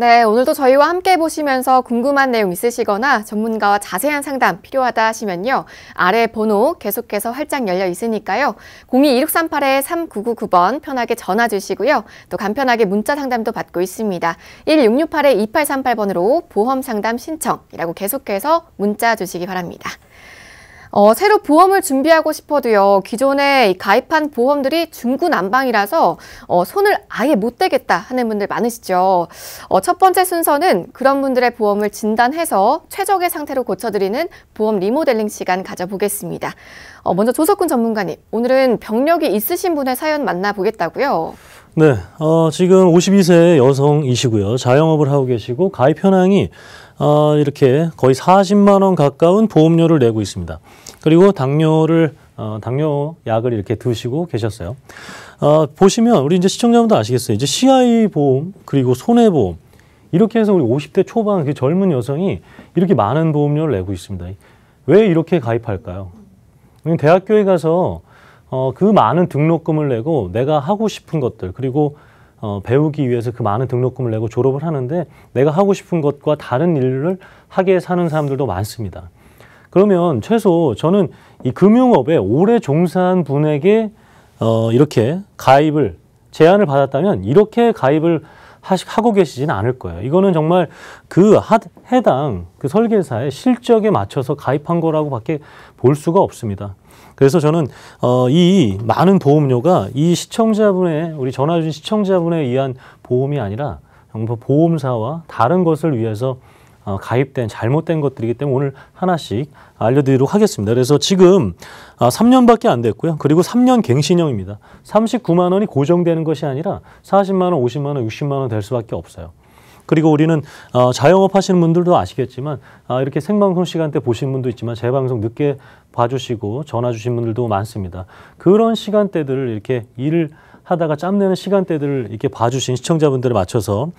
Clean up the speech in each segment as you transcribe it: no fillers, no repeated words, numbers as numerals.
네, 오늘도 저희와 함께 보시면서 궁금한 내용 있으시거나 전문가와 자세한 상담 필요하다 하시면요. 아래 번호 계속해서 활짝 열려 있으니까요. 02-2638-3999번 편하게 전화 주시고요. 또 간편하게 문자 상담도 받고 있습니다. 1668-2838번으로 보험 상담 신청이라고 계속해서 문자 주시기 바랍니다. 새로 보험을 준비하고 싶어도요, 기존에 가입한 보험들이 중구난방이라서 손을 아예 못 대겠다 하는 분들 많으시죠. 첫 번째 순서는 그런 분들의 보험을 진단해서 최적의 상태로 고쳐드리는 보험 리모델링 시간 가져보겠습니다. 먼저 조석훈 전문가님, 오늘은 병력이 있으신 분의 사연 만나보겠다고요? 네, 지금 52세 여성이시고요. 자영업을 하고 계시고 가입 현황이 이렇게 거의 40만 원 가까운 보험료를 내고 있습니다. 그리고 당뇨 약을 이렇게 드시고 계셨어요. 보시면 우리 이제 시청자분도 아시겠어요. 이제 CI 보험 그리고 손해보험 이렇게 해서 우리 50대 초반 그 젊은 여성이 이렇게 많은 보험료를 내고 있습니다. 왜 이렇게 가입할까요? 대학교에 가서 그 많은 등록금을 내고 내가 하고 싶은 것들 그리고 배우기 위해서 그 많은 등록금을 내고 졸업을 하는데 내가 하고 싶은 것과 다른 일을 하게 사는 사람들도 많습니다. 그러면 최소 저는 이 금융업에 오래 종사한 분에게 이렇게 가입을 제안을 받았다면 이렇게 가입을 하고 계시지는 않을 거예요. 이거는 정말 해당 설계사의 실적에 맞춰서 가입한 거라고밖에 볼 수가 없습니다. 그래서 저는 이 많은 보험료가 이 우리 전화 주신 시청자분에 의한 보험이 아니라 정말 보험사와 다른 것을 위해서 가입된 잘못된 것들이기 때문에 오늘 하나씩 알려드리도록 하겠습니다. 그래서 지금 3년밖에 안 됐고요. 그리고 3년 갱신형입니다. 39만 원이 고정되는 것이 아니라 40만 원, 50만 원, 60만 원 될 수밖에 없어요. 그리고 우리는 자영업 하시는 분들도 아시겠지만 이렇게 생방송 시간대 보신 분도 있지만 제 방송 늦게 봐주시고 전화 주신 분들도 많습니다. 그런 시간대들을 이렇게 일을 하다가 짬내는 시간대들을 이렇게 봐주신 시청자분들에 맞춰서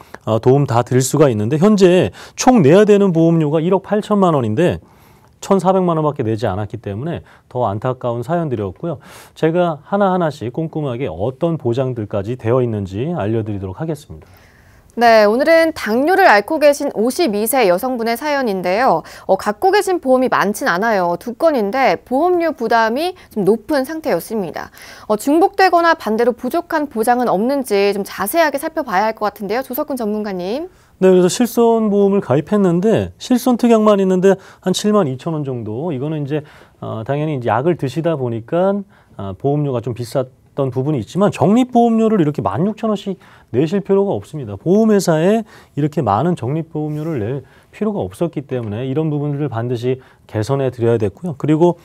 도움 다 드릴 수가 있는데 현재 총 내야 되는 보험료가 1억 8천만 원인데 1,400만 원밖에 내지 않았기 때문에 더 안타까운 사연들이었고요. 제가 하나하나씩 꼼꼼하게 어떤 보장들까지 되어 있는지 알려드리도록 하겠습니다. 네, 오늘은 당뇨를 앓고 계신 52세 여성분의 사연인데요. 갖고 계신 보험이 많진 않아요. 2건인데 보험료 부담이 좀 높은 상태였습니다. 중복되거나 반대로 부족한 보장은 없는지 좀 자세하게 살펴봐야 할 것 같은데요. 조석훈 전문가님. 네, 그래서 실손보험을 가입했는데 실손 특약만 있는데 한 7만 2천 원 정도. 이거는 이제 당연히 이제 약을 드시다 보니까 보험료가 좀 비쌌던 부분이 있지만 적립보험료를 이렇게 16,000원씩 내실 필요가 없습니다. 보험회사에 이렇게 많은 적립보험료를 낼 필요가 없었기 때문에 이런 부분들을 반드시 개선해 드려야 됐고요. 그리고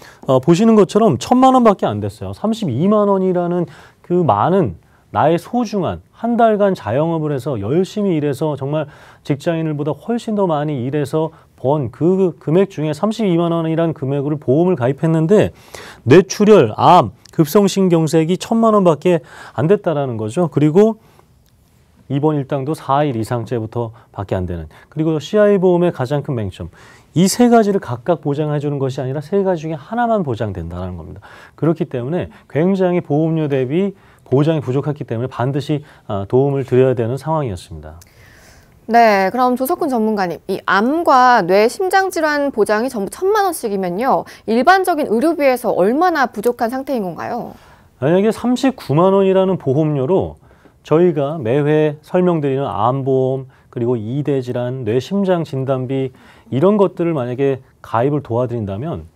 보시는 것처럼 1,000만 원밖에 안 됐어요. 32만 원이라는 그 많은 나의 소중한 한 달간 자영업을 해서 열심히 일해서 정말 직장인들보다 훨씬 더 많이 일해서 번 그 금액 중에 32만 원이라는 금액으로 보험을 가입했는데 뇌출혈, 암, 급성심경색이 1,000만 원밖에 안 됐다라는 거죠. 그리고 입원 일당도 4일 이상째부터 밖에 안 되는. 그리고 CI보험의 가장 큰 맹점. 이 세 가지를 각각 보장해 주는 것이 아니라 세 가지 중에 하나만 보장된다는 겁니다. 그렇기 때문에 굉장히 보험료 대비 보장이 부족했기 때문에 반드시 도움을 드려야 되는 상황이었습니다. 네, 그럼 조석훈 전문가님, 이 암과 뇌 심장질환 보장이 전부 1,000만 원씩이면요. 일반적인 의료비에서 얼마나 부족한 상태인 건가요? 만약에 39만 원이라는 보험료로 저희가 매회 설명드리는 암보험, 그리고 이대질환, 뇌심장진단비 이런 것들을 만약에 가입을 도와드린다면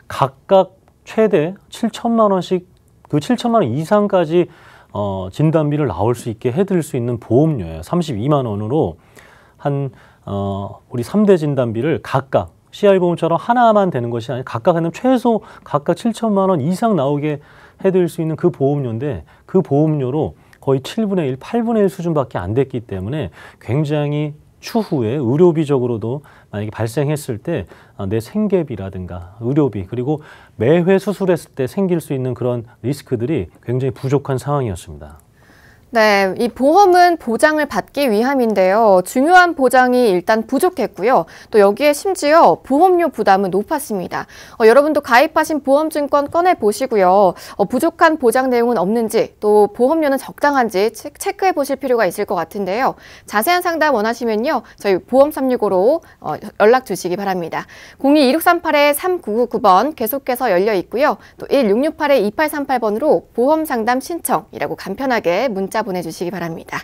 각각 최대 7천만 원씩 그 7천만 원 이상까지 진단비를 나올 수 있게 해드릴 수 있는 보험료예요. 32만 원으로 우리 3대 진단비를 각각 CI보험처럼 하나만 되는 것이 아니라 각각 하면 최소 각각 7천만 원 이상 나오게 해드릴 수 있는 그 보험료인데 그 보험료로 거의 7분의 1, 8분의 1 수준밖에 안 됐기 때문에 굉장히 추후에 의료비적으로도 만약에 발생했을 때 내 생계비라든가 의료비 그리고 매회 수술했을 때 생길 수 있는 그런 리스크들이 굉장히 부족한 상황이었습니다. 네, 이 보험은 보장을 받기 위함인데요. 중요한 보장이 일단 부족했고요. 또 여기에 심지어 보험료 부담은 높았습니다. 여러분도 가입하신 보험증권 꺼내보시고요. 부족한 보장 내용은 없는지 또 보험료는 적당한지 체크해 보실 필요가 있을 것 같은데요. 자세한 상담 원하시면요. 저희 보험 365로 연락 주시기 바랍니다. 02-2638-3999번 계속해서 열려 있고요. 또 1668-2838번으로 보험 상담 신청이라고 간편하게 문자 보내주시기 바랍니다.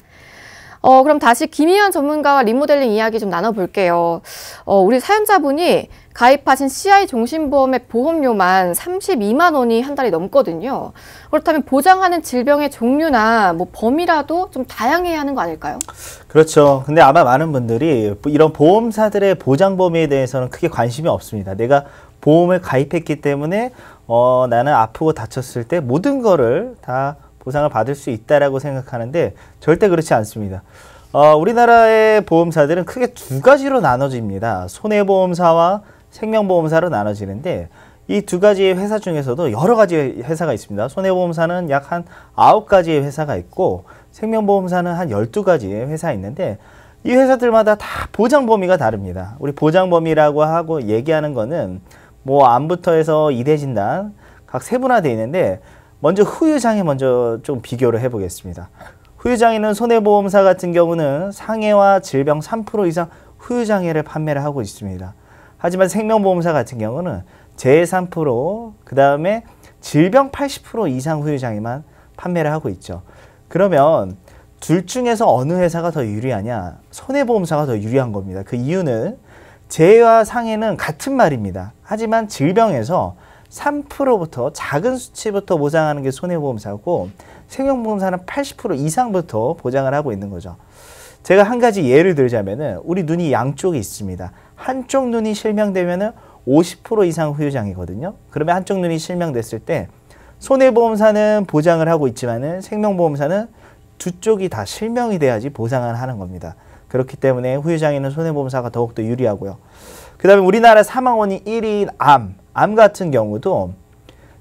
그럼 다시 김희연 전문가와 리모델링 이야기 좀 나눠볼게요. 우리 사연자분이 가입하신 CI 종신보험의 보험료만 32만 원이 한 달이 넘거든요. 그렇다면 보장하는 질병의 종류나 뭐 범위라도 좀 다양해야 하는 거 아닐까요? 그렇죠. 근데 아마 많은 분들이 이런 보험사들의 보장 범위에 대해서는 크게 관심이 없습니다. 내가 보험을 가입했기 때문에 나는 아프고 다쳤을 때 모든 거를 다 보상을 받을 수 있다라고 생각하는데 절대 그렇지 않습니다. 우리나라의 보험사들은 크게 두 가지로 나눠집니다. 손해보험사와 생명보험사로 나눠지는데 이 두 가지의 회사 중에서도 여러 가지 회사가 있습니다. 손해보험사는 약 한 9가지의 회사가 있고 생명보험사는 한 12가지의 회사가 있는데 이 회사들마다 다 보장 범위가 다릅니다. 우리 보장 범위라고 하고 얘기하는 거는 뭐 암부터 해서 이대 진단 각 세분화되어 있는데 먼저 후유장애 먼저 좀 비교를 해보겠습니다. 후유장애는 손해보험사 같은 경우는 상해와 질병 3% 이상 후유장애를 판매를 하고 있습니다. 하지만 생명보험사 같은 경우는 재해 3%, 그 다음에 질병 80% 이상 후유장애만 판매를 하고 있죠. 그러면 둘 중에서 어느 회사가 더 유리하냐? 손해보험사가 더 유리한 겁니다. 그 이유는 재해와 상해는 같은 말입니다. 하지만 질병에서 3%부터 작은 수치부터 보장하는 게 손해보험사고 생명보험사는 80% 이상부터 보장을 하고 있는 거죠. 제가 한 가지 예를 들자면은 우리 눈이 양쪽에 있습니다. 한쪽 눈이 실명되면은 50% 이상 후유장애거든요. 그러면 한쪽 눈이 실명됐을 때 손해보험사는 보장을 하고 있지만은 생명보험사는 두 쪽이 다 실명이 돼야지 보상을 하는 겁니다. 그렇기 때문에 후유장애는 손해보험사가 더욱더 유리하고요. 그 다음에 우리나라 사망원이 1위인 암 같은 경우도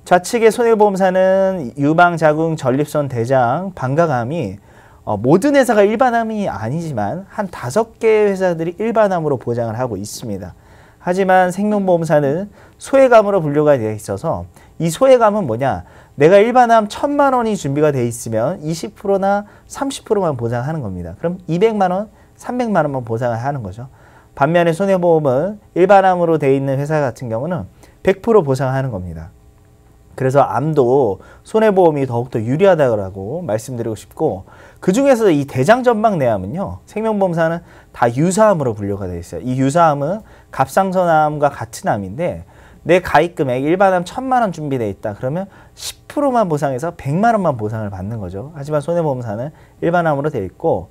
좌측의 손해보험사는 유방, 자궁, 전립선, 대장, 방광암이 모든 회사가 일반암이 아니지만 한 5개 회사들이 일반암으로 보장을 하고 있습니다. 하지만 생명보험사는 소액암으로 분류가 되어 있어서 이 소액암은 뭐냐? 내가 일반암 1,000만 원이 준비가 되어 있으면 20%나 30%만 보장하는 겁니다. 그럼 200만 원, 300만 원만 보장을 하는 거죠. 반면에 손해보험은 일반암으로 되어 있는 회사 같은 경우는 100% 보상하는 겁니다. 그래서 암도 손해보험이 더욱더 유리하다고 말씀드리고 싶고 그 중에서 이 대장전막내암은요. 생명보험사는 다 유사암으로 분류가 되어 있어요. 이 유사암은 갑상선암과 같은 암인데 내 가입금액 일반암 1,000만 원 준비되어 있다. 그러면 10%만 보상해서 100만 원만 보상을 받는 거죠. 하지만 손해보험사는 일반암으로 되어 있고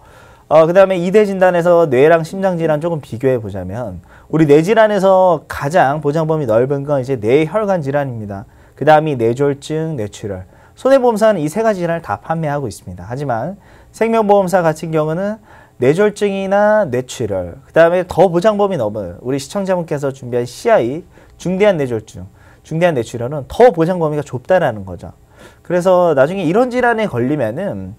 그 다음에 이대 진단에서 뇌랑 심장질환 조금 비교해 보자면 우리 뇌질환에서 가장 보장 범위 넓은 건 이제 뇌혈관 질환입니다. 그 다음이 뇌졸중, 뇌출혈. 손해보험사는 이 세 가지 질환을 다 판매하고 있습니다. 하지만 생명보험사 같은 경우는 뇌졸중이나 뇌출혈, 그 다음에 더 보장 범위 넘은 우리 시청자분께서 준비한 CI, 중대한 뇌졸중, 중대한 뇌출혈은 더 보장 범위가 좁다라는 거죠. 그래서 나중에 이런 질환에 걸리면은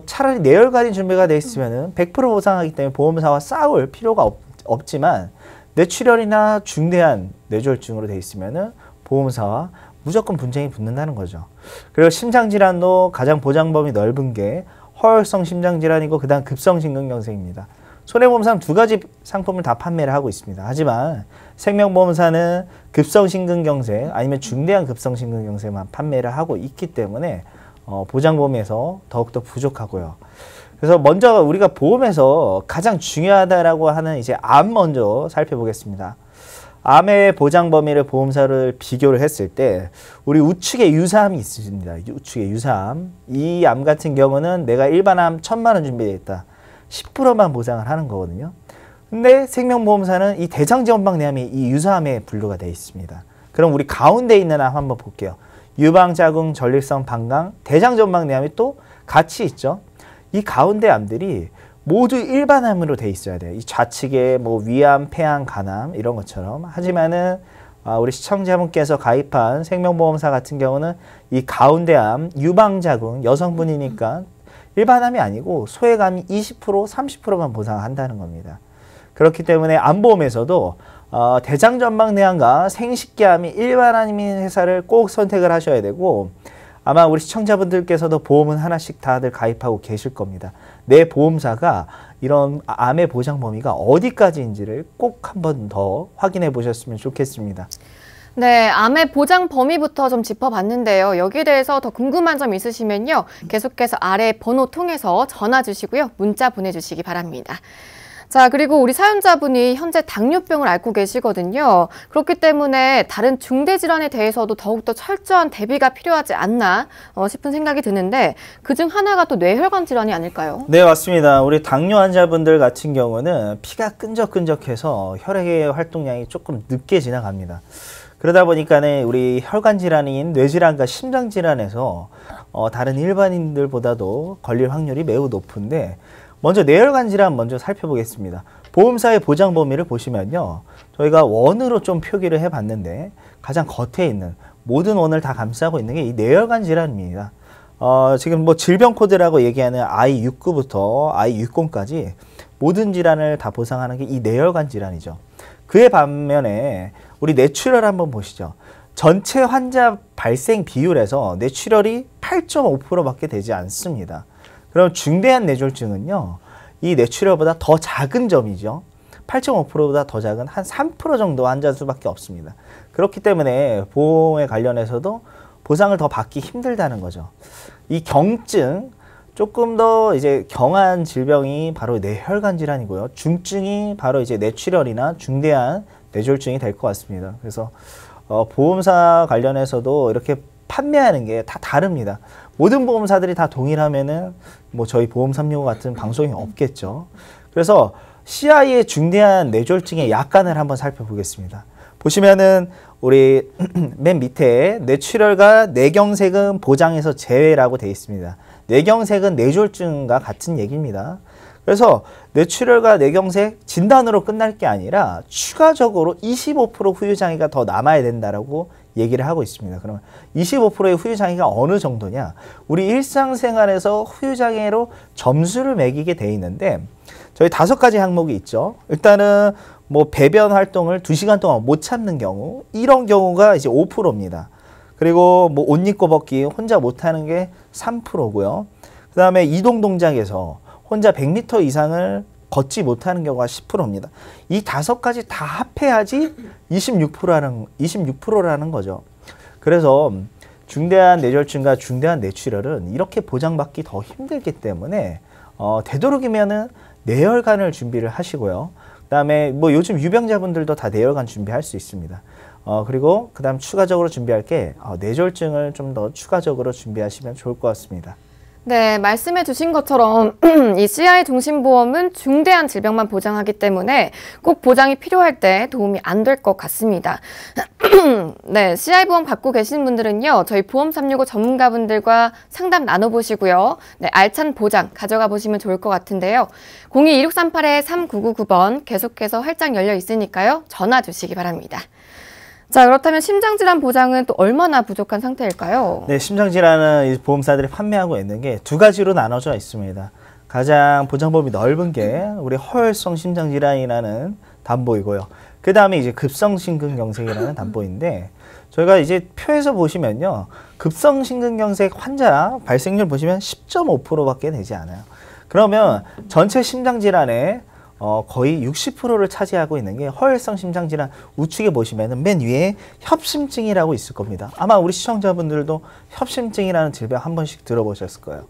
차라리 뇌혈관이 준비가 되어 있으면은 100% 보상하기 때문에 보험사와 싸울 필요가 없지만 뇌출혈이나 중대한 뇌졸중으로 되어 있으면은 보험사와 무조건 분쟁이 붙는다는 거죠. 그리고 심장질환도 가장 보장 범위 넓은 게 허혈성 심장질환이고 그 다음 급성심근경색입니다. 손해보험사는 두 가지 상품을 다 판매를 하고 있습니다. 하지만 생명보험사는 급성심근경색 아니면 중대한 급성심근경색만 판매를 하고 있기 때문에 보장 범위에서 더욱더 부족하고요. 그래서 먼저 우리가 보험에서 가장 중요하다라고 하는 이제 암 먼저 살펴보겠습니다. 암의 보장 범위를 보험사를 비교를 했을 때 우리 우측에 유사암이 있습니다. 우측에 유사암. 이 암 같은 경우는 내가 일반암 1,000만 원 준비되어 있다. 10%만 보상을 하는 거거든요. 근데 생명보험사는 이 대장전막내암이 이 유사암에 분류가 되어 있습니다. 그럼 우리 가운데 있는 암 한번 볼게요. 유방, 자궁, 전립선, 방광, 대장전막내암이 또 같이 있죠. 이 가운데 암들이 모두 일반암으로 돼 있어야 돼요. 이 좌측에 뭐 위암, 폐암, 간암 이런 것처럼. 하지만은 우리 시청자분께서 가입한 생명보험사 같은 경우는 이 가운데 암, 유방자궁, 여성분이니까 일반암이 아니고 소외감이 20%, 30%만 보상한다는 겁니다. 그렇기 때문에 암보험에서도 대장전방내암과 생식기암이 일반암인 회사를 꼭 선택을 하셔야 되고, 아마 우리 시청자분들께서도 보험은 하나씩 다들 가입하고 계실 겁니다. 내 보험사가 이런 암의 보장 범위가 어디까지인지를 꼭 한 번 더 확인해 보셨으면 좋겠습니다. 네, 암의 보장 범위부터 좀 짚어봤는데요. 여기에 대해서 더 궁금한 점 있으시면요. 계속해서 아래 번호 통해서 전화 주시고요. 문자 보내주시기 바랍니다. 자, 그리고 우리 사연자분이 현재 당뇨병을 앓고 계시거든요. 그렇기 때문에 다른 중대질환에 대해서도 더욱더 철저한 대비가 필요하지 않나 싶은 생각이 드는데, 그중 하나가 또 뇌혈관 질환이 아닐까요? 네, 맞습니다. 우리 당뇨 환자분들 같은 경우는 피가 끈적끈적해서 혈액의 활동량이 조금 늦게 지나갑니다. 그러다 보니까는 우리 혈관 질환인 뇌질환과 심장 질환에서 다른 일반인들보다도 걸릴 확률이 매우 높은데, 먼저 뇌혈관 질환 먼저 살펴보겠습니다. 보험사의 보장 범위를 보시면요, 저희가 원으로 좀 표기를 해봤는데 가장 겉에 있는 모든 원을 다 감싸고 있는 게 이 뇌혈관 질환입니다. 지금 뭐 질병 코드라고 얘기하는 I69부터 I60까지 모든 질환을 다 보상하는 게 이 뇌혈관 질환이죠. 그에 반면에 우리 뇌출혈 한번 보시죠. 전체 환자 발생 비율에서 뇌출혈이 8.5%밖에 되지 않습니다. 그럼 중대한 뇌졸중은요, 이 뇌출혈보다 더 작은 점이죠. 8.5%보다 더 작은 한 3% 정도 환자 수밖에 없습니다. 그렇기 때문에 보험에 관련해서도 보상을 더 받기 힘들다는 거죠. 이 경증, 조금 더 이제 경한 질병이 바로 뇌혈관 질환이고요. 중증이 바로 이제 뇌출혈이나 중대한 뇌졸중이 될 것 같습니다. 그래서 보험사 관련해서도 이렇게 판매하는 게 다 다릅니다. 모든 보험사들이 다 동일하면은 뭐 저희 보험 365 같은 방송이 없겠죠. 그래서 CI의 중대한 뇌졸중의 약관을 한번 살펴보겠습니다. 보시면은 우리 맨 밑에 뇌출혈과 뇌경색은 보장에서 제외라고 되어 있습니다. 뇌경색은 뇌졸중과 같은 얘기입니다. 그래서 뇌출혈과 뇌경색 진단으로 끝날 게 아니라 추가적으로 25% 후유장애가 더 남아야 된다라고 얘기를 하고 있습니다. 그러면 25%의 후유장애가 어느 정도냐? 우리 일상생활에서 후유장애로 점수를 매기게 돼 있는데, 저희 5가지 항목이 있죠. 일단은 뭐 배변 활동을 2시간 동안 못 참는 경우, 이런 경우가 이제 5%입니다. 그리고 뭐 옷 입고 벗기 혼자 못하는 게 3%고요. 그 다음에 이동 동작에서 혼자 100m 이상을 걷지 못하는 경우가 10%입니다. 이 5가지 다 합해야지 26%라는 거죠. 그래서 중대한 뇌졸중과 중대한 뇌출혈은 이렇게 보장받기 더 힘들기 때문에 되도록이면은 뇌혈관을 준비를 하시고요. 그다음에 뭐 요즘 유병자분들도 다 뇌혈관 준비할 수 있습니다. 그리고 그다음 추가적으로 준비할 게 뇌졸중을 좀 더 추가적으로 준비하시면 좋을 것 같습니다. 네, 말씀해 주신 것처럼 이 CI 종신보험은 중대한 질병만 보장하기 때문에 꼭 보장이 필요할 때 도움이 안 될 것 같습니다. 네, CI 보험 갖고 계신 분들은요, 저희 보험 365 전문가분들과 상담 나눠보시고요. 네, 알찬 보장 가져가 보시면 좋을 것 같은데요. 02-2638-3999번 계속해서 활짝 열려 있으니까요. 전화 주시기 바랍니다. 자, 그렇다면 심장질환 보장은 또 얼마나 부족한 상태일까요? 네, 심장질환은 보험사들이 판매하고 있는 게 2가지로 나눠져 있습니다. 가장 보장 범위 넓은 게 우리 허혈성 심장질환이라는 담보이고요. 그 다음에 이제 급성심근경색이라는 담보인데, 저희가 이제 표에서 보시면요, 급성심근경색 환자 발생률 보시면 10.5%밖에 되지 않아요. 그러면 전체 심장질환의 거의 60%를 차지하고 있는 게 허혈성 심장질환, 우측에 보시면은 맨 위에 협심증이라고 있을 겁니다. 아마 우리 시청자분들도 협심증이라는 질병 한 번씩 들어보셨을 거예요.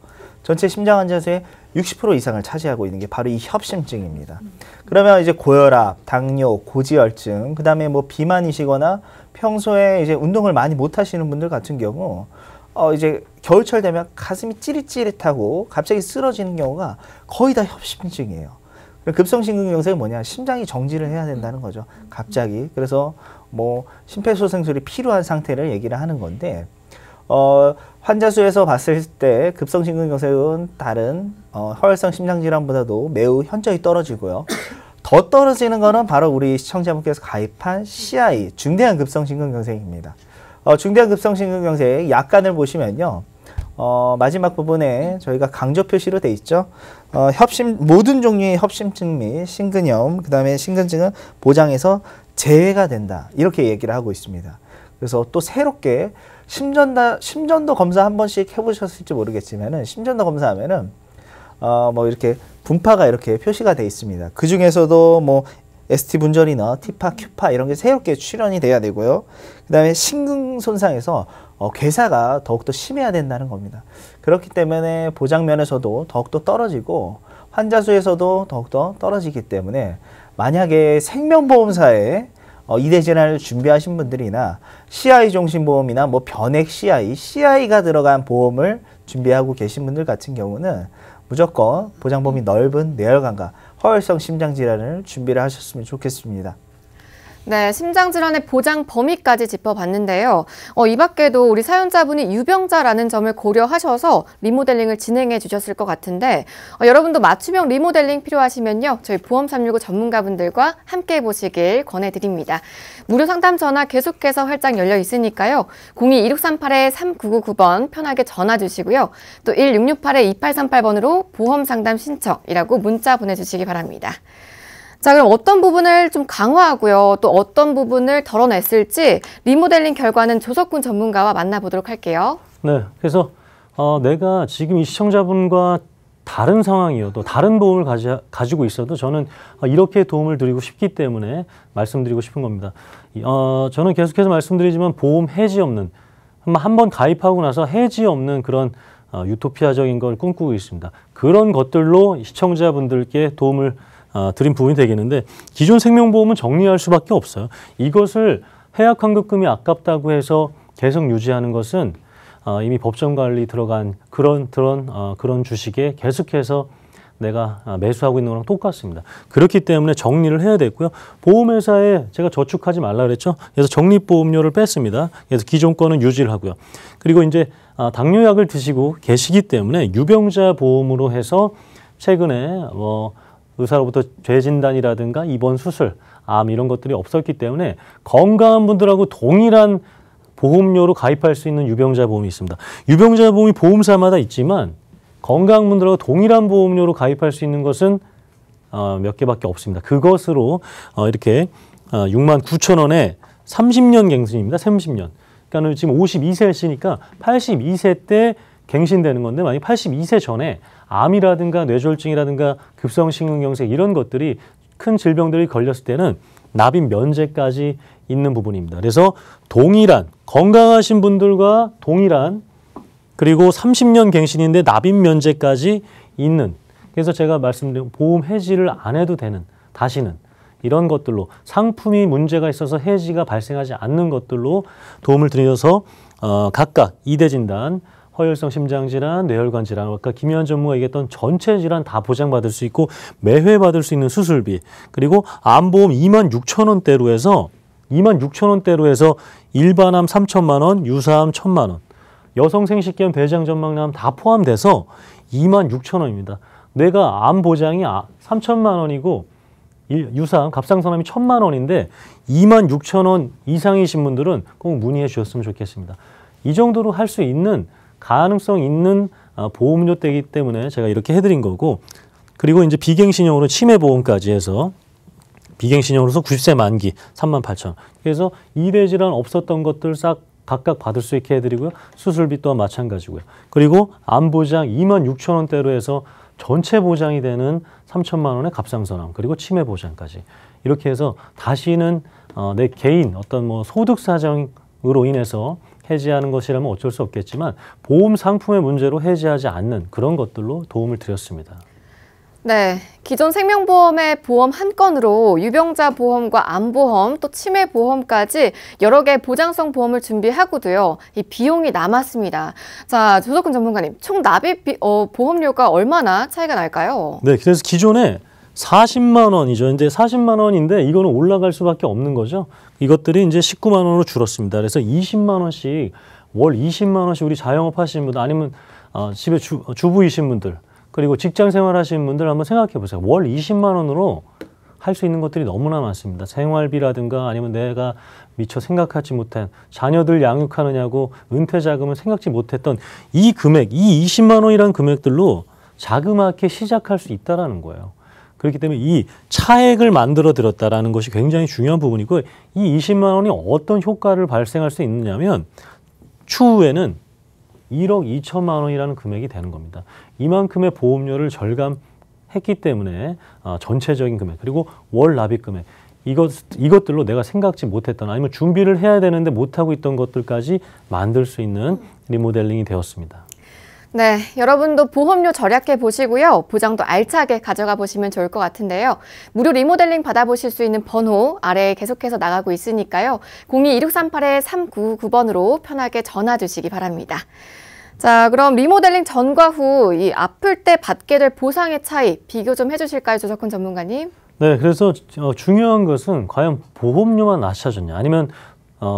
전체 심장 환자 수의 60% 이상을 차지하고 있는 게 바로 이 협심증입니다. 그러면 이제 고혈압, 당뇨, 고지혈증, 그 다음에 뭐 비만이시거나 평소에 이제 운동을 많이 못 하시는 분들 같은 경우 이제 겨울철 되면 가슴이 찌릿찌릿하고 갑자기 쓰러지는 경우가 거의 다 협심증이에요. 급성심근경색은 뭐냐? 심장이 정지를 해야 된다는 거죠. 갑자기. 그래서 뭐 심폐소생술이 필요한 상태를 얘기를 하는 건데, 환자 수에서 봤을 때 급성심근경색은 다른 허혈성 심장질환보다도 매우 현저히 떨어지고요. 더 떨어지는 거는 바로 우리 시청자분께서 가입한 CI, 중대한 급성심근경색입니다. 중대한 급성심근경색 약관을 보시면요, 마지막 부분에 저희가 강조 표시로 돼 있죠. 모든 종류의 협심증 및 심근염, 그 다음에 심근증은 보장에서 제외가 된다. 이렇게 얘기를 하고 있습니다. 그래서 또 새롭게 심전도 검사 한 번씩 해보셨을지 모르겠지만은 심전도 검사하면은 뭐 이렇게 분파가 이렇게 표시가 돼 있습니다. 그 중에서도 뭐 ST 분절이나 티파, 큐파 이런 게 새롭게 출현이 돼야 되고요. 그 다음에 심근 손상에서 괴사가 더욱더 심해야 된다는 겁니다. 그렇기 때문에 보장면에서도 더욱더 떨어지고 환자 수에서도 더욱더 떨어지기 때문에 만약에 생명보험사에 이대질환을 준비하신 분들이나 CI 종신보험이나 뭐 변액 CI가 들어간 보험을 준비하고 계신 분들 같은 경우는 무조건 보장범위 넓은 뇌혈관과 허혈성 심장질환을 준비를 하셨으면 좋겠습니다. 네, 심장질환의 보장 범위까지 짚어봤는데요. 이 밖에도 우리 사연자분이 유병자라는 점을 고려하셔서 리모델링을 진행해 주셨을 것 같은데 여러분도 맞춤형 리모델링 필요하시면요. 저희 보험365 전문가분들과 함께 해보시길 권해드립니다. 무료 상담 전화 계속해서 활짝 열려 있으니까요. 02-2638-3999번 편하게 전화 주시고요. 또 1668-2838번으로 보험상담 신청이라고 문자 보내주시기 바랍니다. 자, 그럼 어떤 부분을 좀 강화하고요. 또 어떤 부분을 덜어냈을지 리모델링 결과는 조석군 전문가와 만나보도록 할게요. 네, 그래서 내가 지금 이 시청자분과 다른 상황이어도 다른 보험을 가지고 있어도 저는 이렇게 도움을 드리고 싶기 때문에 말씀드리고 싶은 겁니다. 저는 계속해서 말씀드리지만 보험 해지 없는, 한 번 가입하고 나서 해지 없는 그런 유토피아적인 걸 꿈꾸고 있습니다. 그런 것들로 시청자분들께 도움을 드린 부분이 되겠는데 기존 생명보험은 정리할 수밖에 없어요. 이것을 해약환급금이 아깝다고 해서 계속 유지하는 것은 이미 법정 관리 들어간 그런 주식에 계속해서 내가 매수하고 있는 거랑 똑같습니다. 그렇기 때문에 정리를 해야 되고요. 보험회사에 제가 저축하지 말라 그랬죠. 그래서 적립보험료를 뺐습니다. 그래서 기존 거는 유지를 하고요. 그리고 이제 당뇨약을 드시고 계시기 때문에 유병자 보험으로 해서 최근에 의사로부터 재진단이라든가 입원 수술, 암 이런 것들이 없었기 때문에 건강한 분들하고 동일한 보험료로 가입할 수 있는 유병자 보험이 있습니다. 유병자 보험이 보험사마다 있지만 건강한 분들하고 동일한 보험료로 가입할 수 있는 것은 몇 개밖에 없습니다. 그것으로 이렇게 69,000원에 30년 갱신입니다. 30년. 그러니까 지금 52세시니까 82세 때 갱신되는 건데 만약 82세 전에 암이라든가 뇌졸중이라든가 급성심근경색 이런 것들이 큰 질병들이 걸렸을 때는 납입 면제까지 있는 부분입니다. 그래서 동일한 건강하신 분들과 동일한 그리고 30년 갱신인데 납입 면제까지 있는, 그래서 제가 말씀드린 보험 해지를 안 해도 되는, 다시는 이런 것들로 상품이 문제가 있어서 해지가 발생하지 않는 것들로 도움을 드려서 각각 2대 진단, 허혈성 심장질환, 뇌혈관 질환, 아까 김희환 전무가 얘기했던 전체 질환 다 보장받을 수 있고 매회 받을 수 있는 수술비, 그리고 암보험 26,000원대로 해서 26,000원대로 해서 일반암 3,000만 원, 유사암 1,000만 원, 여성 생식기염, 대장 전망암 다 포함돼서 26,000원입니다. 내가 암 보장이 3,000만 원이고 유사암, 갑상선암이 1,000만 원인데 26,000원 이상이신 분들은 꼭 문의해 주셨으면 좋겠습니다. 이 정도로 할 수 있는 가능성 있는 보험료대이기 때문에 제가 이렇게 해드린 거고, 그리고 이제 비갱신형으로 치매보험까지 해서 비갱신형으로서 90세 만기 38,000원. 그래서 2대 질환 없었던 것들 싹 각각 받을 수 있게 해드리고요. 수술비 또한 마찬가지고요. 그리고 암보장 26,000원대로 해서 전체 보장이 되는 3,000만 원의 갑상선암, 그리고 치매 보장까지 이렇게 해서 다시는 내 개인 어떤 소득 사정으로 인해서 해지하는 것이라면 어쩔 수 없겠지만 보험 상품의 문제로 해지하지 않는 그런 것들로 도움을 드렸습니다. 네, 기존 생명보험의 보험 한 건으로 유병자 보험과 암보험, 또 치매보험까지 여러 개의 보장성 보험을 준비하고도요, 이 비용이 남았습니다. 자, 조석훈 전문가님, 총 납입 보험료가 얼마나 차이가 날까요? 네, 그래서 기존에 40만 원이죠. 이제 40만 원인데 이거는 올라갈 수밖에 없는 거죠. 이것들이 이제 19만 원으로 줄었습니다. 그래서 20만 원씩, 월 20만 원씩 우리 자영업 하시는 분들, 아니면 집에 주부이신 분들, 그리고 직장 생활 하시는 분들 한번 생각해 보세요. 월 20만 원으로 할 수 있는 것들이 너무나 많습니다. 생활비라든가 아니면 내가 미처 생각하지 못한 자녀들 양육하느냐고 은퇴 자금을 생각지 못했던 이 금액, 이 20만 원이라는 금액들로 자그맣게 시작할 수 있다는 거예요. 그렇기 때문에 이 차액을 만들어 들었다라는 것이 굉장히 중요한 부분이고, 이 20만 원이 어떤 효과를 발생할 수 있느냐면 추후에는 1억 2천만 원이라는 금액이 되는 겁니다. 이만큼의 보험료를 절감했기 때문에 전체적인 금액, 그리고 월 납입 금액, 이것들로 내가 생각지 못했던, 아니면 준비를 해야 되는데 못하고 있던 것들까지 만들 수 있는 리모델링이 되었습니다. 네, 여러분도 보험료 절약해 보시고요. 보장도 알차게 가져가 보시면 좋을 것 같은데요. 무료 리모델링 받아보실 수 있는 번호 아래에 계속해서 나가고 있으니까요. 02-2638-3999번으로 편하게 전화 주시기 바랍니다. 자, 그럼 리모델링 전과 후 이 아플 때 받게 될 보상의 차이 비교 좀 해주실까요, 조석훈 전문가님? 네, 그래서 중요한 것은 과연 보험료만 낮춰졌냐, 아니면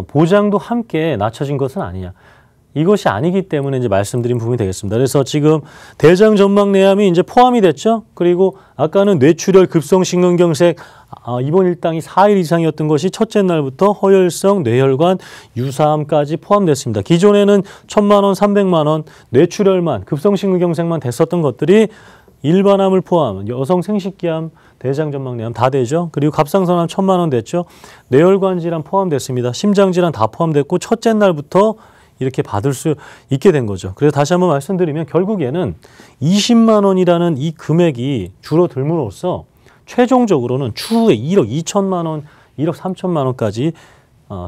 보장도 함께 낮춰진 것은 아니냐. 이것이 아니기 때문에 이제 말씀드린 부분이 되겠습니다. 그래서 지금 대장 점막 내암이 이제 포함이 됐죠. 그리고 아까는 뇌출혈, 급성심근경색 입원 일당이 4일 이상이었던 것이 첫째 날부터 허혈성 뇌혈관 유사암까지 포함됐습니다. 기존에는 1,000만 원, 300만 원, 뇌출혈만, 급성심근경색만 됐었던 것들이 일반암을 포함, 여성 생식기암, 대장점막내암 다 되죠. 그리고 갑상선암 1,000만 원 됐죠. 뇌혈관 질환 포함됐습니다. 심장 질환 다 포함됐고 첫째 날부터 이렇게 받을 수 있게 된 거죠. 그래서 다시 한번 말씀드리면 결국에는 20만 원이라는 이 금액이 줄어들므로써 최종적으로는 추후에 1억 2천만 원, 1억 3천만 원까지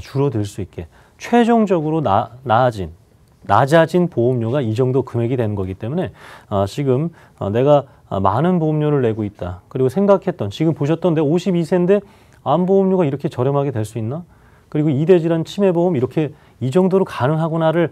줄어들 수 있게 최종적으로 낮아진 보험료가 이 정도 금액이 되는 거기 때문에 지금 내가 많은 보험료를 내고 있다. 그리고 생각했던, 지금 보셨던 내 52세인데 암보험료가 이렇게 저렴하게 될 수 있나? 그리고 이대질환 치매보험 이렇게 이 정도로 가능하구나를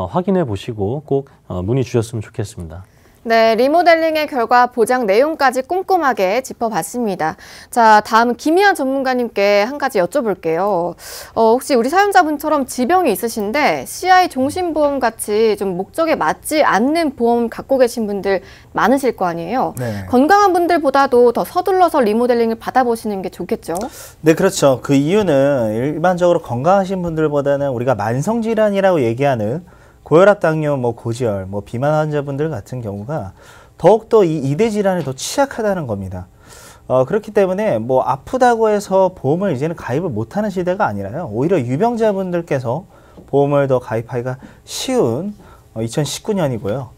확인해 보시고 꼭 문의 주셨으면 좋겠습니다. 네, 리모델링의 결과 보장 내용까지 꼼꼼하게 짚어봤습니다. 자, 다음은 김희한 전문가님께 한 가지 여쭤볼게요. 혹시 우리 사연자분처럼 지병이 있으신데 CI 종신보험 같이 좀 목적에 맞지 않는 보험 갖고 계신 분들 많으실 거 아니에요? 네. 건강한 분들보다도 더 서둘러서 리모델링을 받아보시는 게 좋겠죠? 네, 그렇죠. 그 이유는 일반적으로 건강하신 분들보다는 우리가 만성질환이라고 얘기하는 고혈압, 당뇨, 고지혈, 비만 환자분들 같은 경우가 더욱더 이 이대 질환에 더 취약하다는 겁니다. 그렇기 때문에 아프다고 해서 보험을 이제는 가입을 못하는 시대가 아니라요. 오히려 유병자분들께서 보험을 더 가입하기가 쉬운 2019년이고요.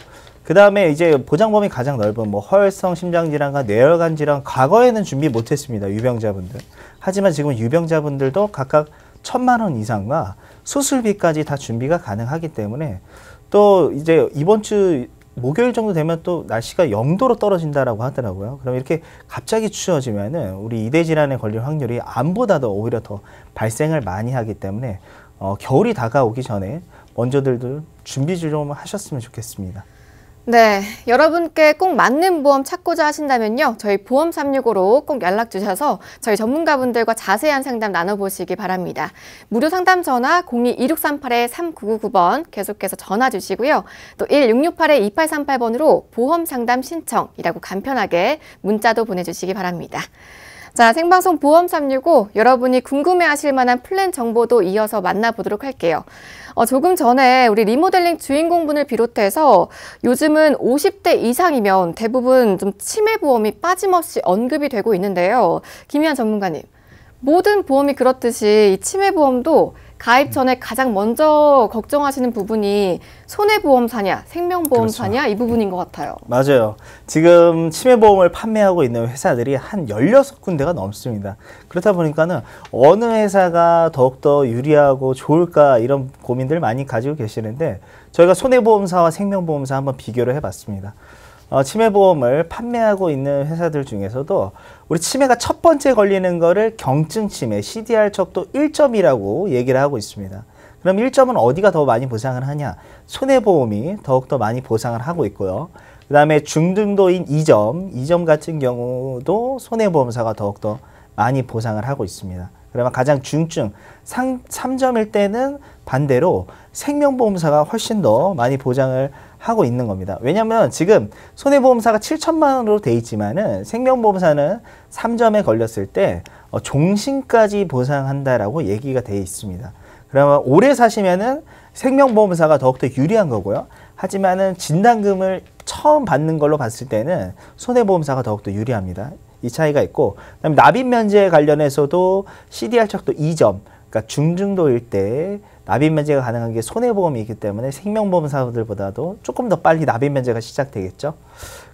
그 다음에 이제 보장범위 가장 넓은 허혈성 심장질환과 뇌혈관 질환, 과거에는 준비 못했습니다. 유병자분들. 하지만 지금 유병자분들도 각각 1,000만 원 이상과 수술비까지 다 준비가 가능하기 때문에, 또 이제 이번 주 목요일 정도 되면 또 날씨가 0도로 떨어진다라고 하더라고요. 그럼 이렇게 갑자기 추워지면은 우리 이대 질환에 걸릴 확률이 암보다도 오히려 더 발생을 많이 하기 때문에 겨울이 다가오기 전에 먼저들도 준비 좀 하셨으면 좋겠습니다. 네, 여러분께 꼭 맞는 보험 찾고자 하신다면요. 저희 보험 365로 꼭 연락 주셔서 저희 전문가분들과 자세한 상담 나눠보시기 바랍니다. 무료 상담 전화 02-2638-3999번 계속해서 전화 주시고요. 또 1668-2838번으로 보험 상담 신청이라고 간편하게 문자도 보내주시기 바랍니다. 자, 생방송 보험 365 여러분이 궁금해하실 만한 플랜 정보도 이어서 만나보도록 할게요. 조금 전에 우리 리모델링 주인공분을 비롯해서 요즘은 50대 이상이면 대부분 좀 치매보험이 빠짐없이 언급이 되고 있는데요. 김희한 전문가님, 모든 보험이 그렇듯이 이 치매보험도 가입 전에 가장 먼저 걱정하시는 부분이 손해보험사냐, 생명보험사냐, 그렇죠. 이 부분인 것 같아요. 맞아요. 지금 치매보험을 판매하고 있는 회사들이 한 16군데가 넘습니다. 그렇다 보니까는 어느 회사가 더욱더 유리하고 좋을까 이런 고민들 많이 가지고 계시는데, 저희가 손해보험사와 생명보험사 한번 비교를 해봤습니다. 치매보험을 판매하고 있는 회사들 중에서도 우리 치매가 첫 번째 걸리는 거를 경증 치매, CDR 척도 1점이라고 얘기를 하고 있습니다. 그럼 1점은 어디가 더 많이 보상을 하냐? 손해보험이 더욱더 많이 보상을 하고 있고요. 그 다음에 중등도인 2점 같은 경우도 손해보험사가 더욱더 많이 보상을 하고 있습니다. 그러면 가장 중증 3점일 때는 반대로 생명보험사가 훨씬 더 많이 보장을 하고 있는 겁니다. 왜냐하면 지금 손해보험사가 7천만 원으로 돼 있지만은 생명보험사는 3점에 걸렸을 때 종신까지 보상한다라고 얘기가 돼 있습니다. 그러면 오래 사시면은 생명보험사가 더욱더 유리한 거고요. 하지만은 진단금을 처음 받는 걸로 봤을 때는 손해보험사가 더욱더 유리합니다. 이 차이가 있고, 그다음에 납입 면제 관련해서도 CDR 척도 2점, 그러니까 중증도일 때 납입 면제가 가능한 게 손해보험이기 때문에 생명보험사들보다도 조금 더 빨리 납입 면제가 시작되겠죠.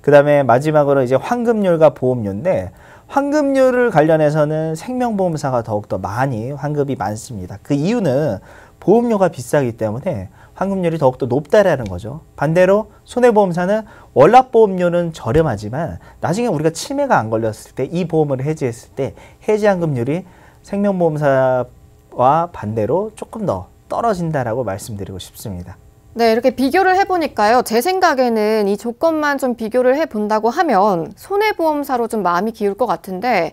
그다음에 마지막으로 이제 환급률과 보험료인데, 환급률을 관련해서는 생명보험사가 더욱더 많이 환급이 많습니다. 그 이유는 보험료가 비싸기 때문에 환급률이 더욱더 높다라는 거죠. 반대로 손해보험사는 월납보험료는 저렴하지만 나중에 우리가 치매가 안 걸렸을 때 이 보험을 해지했을 때 해지환급률이 생명보험사와 반대로 조금 더 떨어진다라고 말씀드리고 싶습니다. 네, 이렇게 비교를 해보니까요. 제 생각에는 이 조건만 좀 비교를 해본다고 하면 손해보험사로 좀 마음이 기울 것 같은데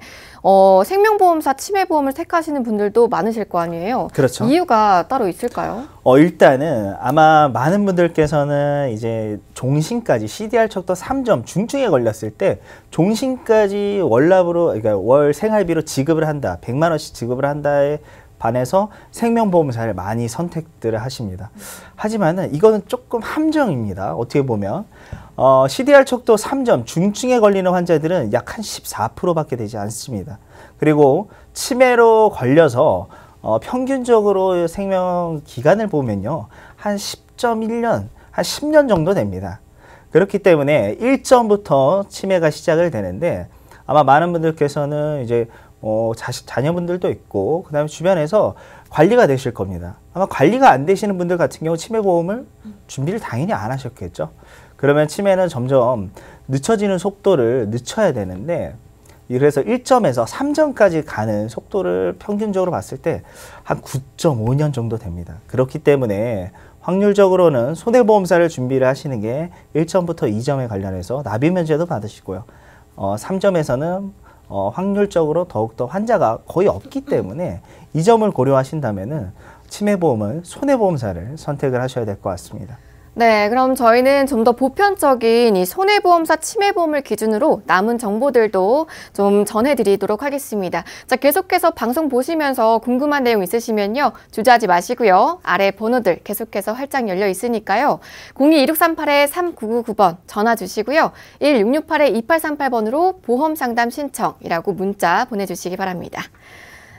생명보험사 치매보험을 택하시는 분들도 많으실 거 아니에요. 그렇죠. 이유가 따로 있을까요? 일단은 아마 많은 분들께서는 이제 종신까지 CDR 척도 3점 중증에 걸렸을 때 종신까지 월납으로, 그러니까 월 생활비로 지급을 한다, 100만 원씩 지급을 한다에 반해서 생명보험사를 많이 선택들을 하십니다. 하지만은 이거는 조금 함정입니다. 어떻게 보면 CDR 척도 3점 중증에 걸리는 환자들은 약 한 14%밖에 되지 않습니다. 그리고 치매로 걸려서 평균적으로 생명 기간을 보면요, 한 10.1년, 한 10년 정도 됩니다. 그렇기 때문에 1점부터 치매가 시작을 되는데 아마 많은 분들께서는 이제 자녀분들도 있고 그 다음에 주변에서 관리가 되실 겁니다. 아마 관리가 안 되시는 분들 같은 경우 치매보험을 준비를 당연히 안 하셨겠죠. 그러면 치매는 점점 늦춰지는 속도를 늦춰야 되는데, 그래서 1점에서 3점까지 가는 속도를 평균적으로 봤을 때 한 9.5년 정도 됩니다. 그렇기 때문에 확률적으로는 손해보험사를 준비를 하시는 게 1점부터 2점에 관련해서 납입면제도 받으시고요. 3점에서는 확률적으로 더욱더 환자가 거의 없기 때문에 이 점을 고려하신다면은 치매보험은 손해보험사를 선택을 하셔야 될 것 같습니다. 네, 그럼 저희는 좀 더 보편적인 이 손해보험사 치매보험을 기준으로 남은 정보들도 좀 전해드리도록 하겠습니다. 자, 계속해서 방송 보시면서 궁금한 내용 있으시면요, 주저하지 마시고요. 아래 번호들 계속해서 활짝 열려 있으니까요. 02-2638-3999번 전화 주시고요. 1668-2838번으로 보험상담 신청이라고 문자 보내주시기 바랍니다.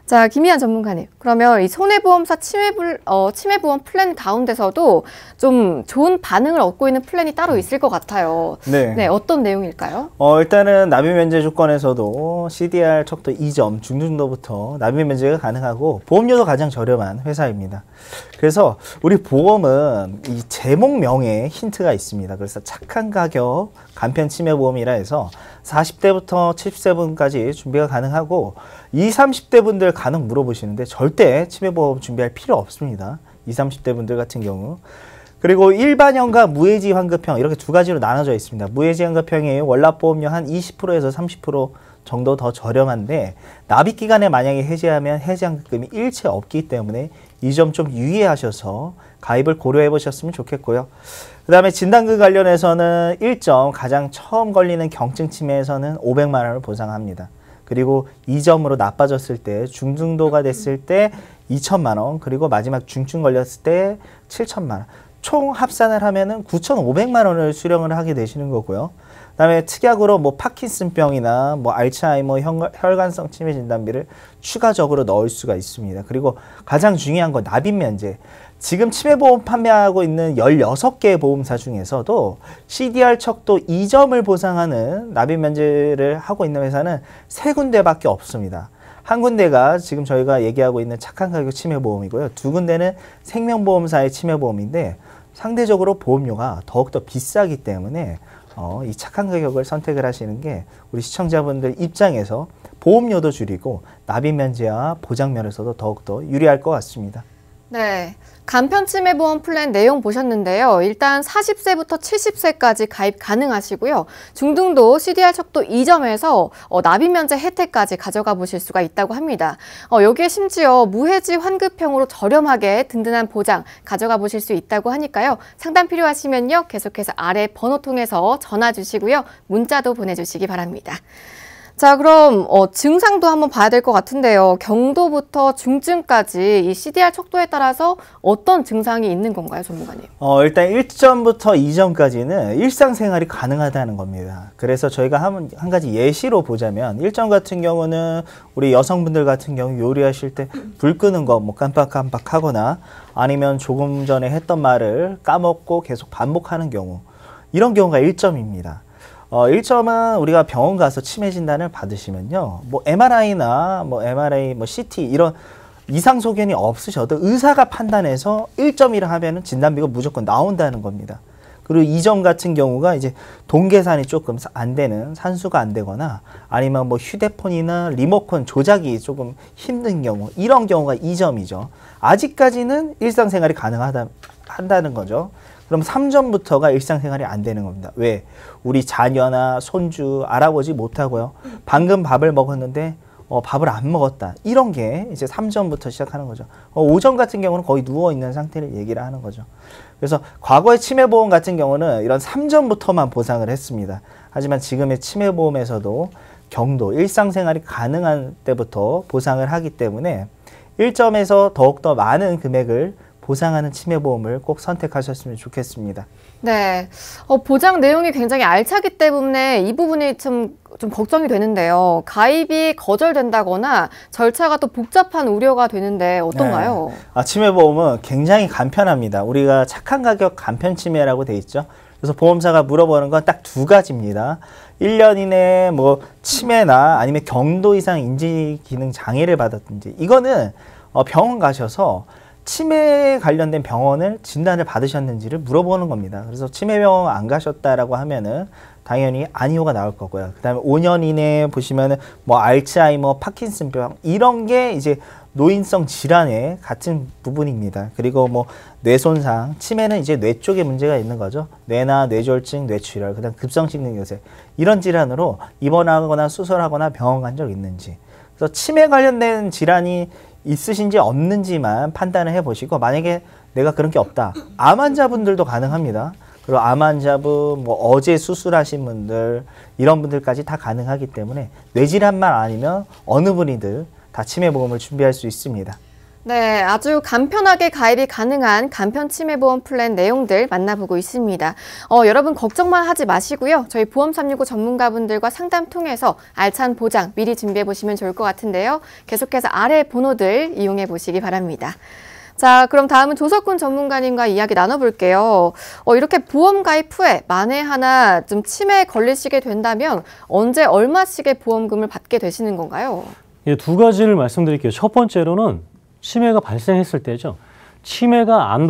자, 김희안 전문가님. 그러면 이 손해보험사 치매보험 플랜 가운데서도 좀 좋은 반응을 얻고 있는 플랜이 따로 있을 것 같아요. 네. 네, 어떤 내용일까요? 일단은 납입면제 조건에서도 CDR 척도 2점 중증도부터 납입면제가 가능하고 보험료도 가장 저렴한 회사입니다. 그래서 우리 보험은 이 제목명에 힌트가 있습니다. 그래서 착한 가격 간편 치매보험이라 해서 40대부터 70세분까지 준비가 가능하고 20, 30대 분들 간혹 물어보시는데 절대 치매보험 준비할 필요 없습니다. 20, 30대 분들 같은 경우. 그리고 일반형과 무해지 환급형 이렇게 두 가지로 나눠져 있습니다. 무해지 환급형이 월납보험료 한 20%에서 30% 정도 더 저렴한데 납입기간에 만약에 해지하면 해지환급금이 일체 없기 때문에 이 점 좀 유의하셔서 가입을 고려해 보셨으면 좋겠고요. 그 다음에 진단금 관련해서는 1점 가장 처음 걸리는 경증 치매에서는 500만 원을 보상합니다. 그리고 2점으로 나빠졌을 때 중증도가 됐을 때 2천만 원, 그리고 마지막 중증 걸렸을 때 7천만 원. 총 합산을 하면은 9,500만 원을 수령을 하게 되시는 거고요. 그다음에 특약으로 뭐 파킨슨병이나 뭐 알츠하이머 혈관성 치매 진단비를 추가적으로 넣을 수가 있습니다. 그리고 가장 중요한 건 납입 면제. 지금 치매보험 판매하고 있는 16개의 보험사 중에서도 CDR 척도 2점을 보상하는 납입 면제를 하고 있는 회사는 3군데밖에 없습니다. 한 군데가 지금 저희가 얘기하고 있는 착한 가격 치매보험이고요. 2군데는 생명보험사의 치매보험인데 상대적으로 보험료가 더욱더 비싸기 때문에 이 착한 가격을 선택을 하시는 게 우리 시청자분들 입장에서 보험료도 줄이고 납입 면제와 보장 면에서도 더욱더 유리할 것 같습니다. 네. 간편치매보험 플랜 내용 보셨는데요. 일단 40세부터 70세까지 가입 가능하시고요. 중등도 CDR 척도 2점에서 납입면제 혜택까지 가져가 보실 수가 있다고 합니다. 여기에 심지어 무해지 환급형으로 저렴하게 든든한 보장 가져가 보실 수 있다고 하니까요. 상담 필요하시면요. 계속해서 아래 번호 통해서 전화 주시고요. 문자도 보내주시기 바랍니다. 자, 그럼 증상도 한번 봐야 될 것 같은데요. 경도부터 중증까지 이 CDR 척도에 따라서 어떤 증상이 있는 건가요, 전문가님? 일단 1점부터 2점까지는 일상생활이 가능하다는 겁니다. 그래서 저희가 한 가지 예시로 보자면 1점 같은 경우는 우리 여성분들 같은 경우 요리하실 때 불 끄는 거 뭐 깜빡깜빡 하거나 아니면 조금 전에 했던 말을 까먹고 계속 반복하는 경우, 이런 경우가 1점입니다. 1점은 우리가 병원 가서 치매 진단을 받으시면요, 뭐 MRI나 뭐 MRI, 뭐 CT 이런 이상 소견이 없으셔도 의사가 판단해서 1점이라 하면은 진단비가 무조건 나온다는 겁니다. 그리고 2점 같은 경우가 이제 동계산이 조금 안 되는, 산수가 안 되거나 아니면 뭐 휴대폰이나 리모컨 조작이 조금 힘든 경우, 이런 경우가 2점이죠. 아직까지는 일상생활이 한다는 거죠. 그럼 3점부터가 일상생활이 안 되는 겁니다. 왜? 우리 자녀나 손주 알아보지 못하고요. 방금 밥을 먹었는데 밥을 안 먹었다. 이런 게 이제 3점부터 시작하는 거죠. 5점 같은 경우는 거의 누워있는 상태를 얘기를 하는 거죠. 그래서 과거의 치매보험 같은 경우는 이런 3점부터만 보상을 했습니다. 하지만 지금의 치매보험에서도 경도, 일상생활이 가능한 때부터 보상을 하기 때문에 1점에서 더욱더 많은 금액을 보상하는 치매보험을 꼭 선택하셨으면 좋겠습니다. 네, 보장 내용이 굉장히 알차기 때문에 이 부분이 좀 걱정이 되는데요. 가입이 거절된다거나 절차가 또 복잡한 우려가 되는데 어떤가요? 네. 치매보험은 굉장히 간편합니다. 우리가 착한 가격 간편치매라고 돼 있죠. 그래서 보험사가 물어보는 건 딱 2가지입니다. 1년 이내에 뭐 치매나 아니면 경도 이상 인지기능 장애를 받았든지, 이거는 병원 가셔서 치매에 관련된 병원을 진단을 받으셨는지를 물어보는 겁니다. 그래서 치매병원 안 가셨다라고 하면은 당연히 아니오가 나올 거고요. 그 다음에 5년 이내에 보시면은 뭐 알츠하이머, 파킨슨병, 이런 게 이제 노인성 질환의 같은 부분입니다. 그리고 뭐 뇌손상, 치매는 이제 뇌 쪽에 문제가 있는 거죠. 뇌나 뇌졸중, 뇌출혈, 그 다음 급성심근경색, 이런 질환으로 입원하거나 수술하거나 병원 간 적 있는지. 그래서 치매 관련된 질환이 있으신지 없는지만 판단을 해보시고, 만약에 내가 그런 게 없다, 암 환자분들도 가능합니다. 그리고 암 환자분, 뭐 어제 수술하신 분들, 이런 분들까지 다 가능하기 때문에 뇌질환만 아니면 어느 분이든 다 치매보험을 준비할 수 있습니다. 네, 아주 간편하게 가입이 가능한 간편치매보험 플랜 내용들 만나보고 있습니다. 여러분 걱정만 하지 마시고요. 저희 보험365 전문가분들과 상담 통해서 알찬 보장 미리 준비해 보시면 좋을 것 같은데요. 계속해서 아래 번호들 이용해 보시기 바랍니다. 자, 그럼 다음은 조석훈 전문가님과 이야기 나눠볼게요. 이렇게 보험 가입 후에 만에 하나 좀 치매에 걸리시게 된다면 언제 얼마씩의 보험금을 받게 되시는 건가요? 예, 2가지를 말씀드릴게요. 첫 번째로는 치매가 발생했을 때죠. 치매가 안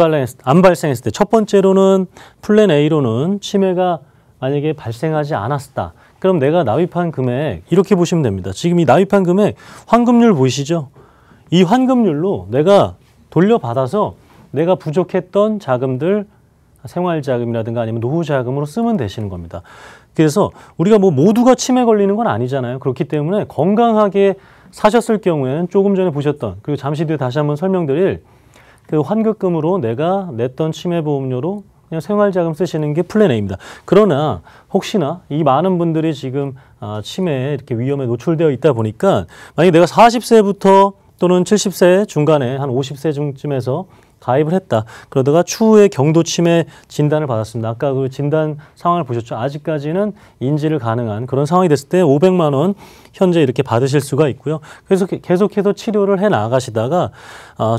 발생했을 때, 첫 번째로는 플랜 A로는 치매가 만약에 발생하지 않았다. 그럼 내가 납입한 금액 이렇게 보시면 됩니다. 지금 이 납입한 금액 환급률 보이시죠? 이 환급률로 내가 돌려받아서 내가 부족했던 자금들, 생활자금이라든가 아니면 노후자금으로 쓰면 되시는 겁니다. 그래서 우리가 뭐 모두가 치매 걸리는 건 아니잖아요. 그렇기 때문에 건강하게 사셨을 경우에는 조금 전에 보셨던, 그리고 잠시 뒤에 다시 한번 설명드릴 그 환급금으로 내가 냈던 치매보험료로 그냥 생활자금 쓰시는 게 플랜 A입니다. 그러나 혹시나 이 많은 분들이 지금 치매에 이렇게 위험에 노출되어 있다 보니까 만약에 내가 40세부터 또는 70세 중간에 한 50세쯤에서 가입을 했다. 그러다가 추후에 경도 치매 진단을 받았습니다. 아까 그 진단 상황을 보셨죠? 아직까지는 인지를 가능한 그런 상황이 됐을 때 500만 원 현재 이렇게 받으실 수가 있고요. 그래서 계속해서 치료를 해 나가시다가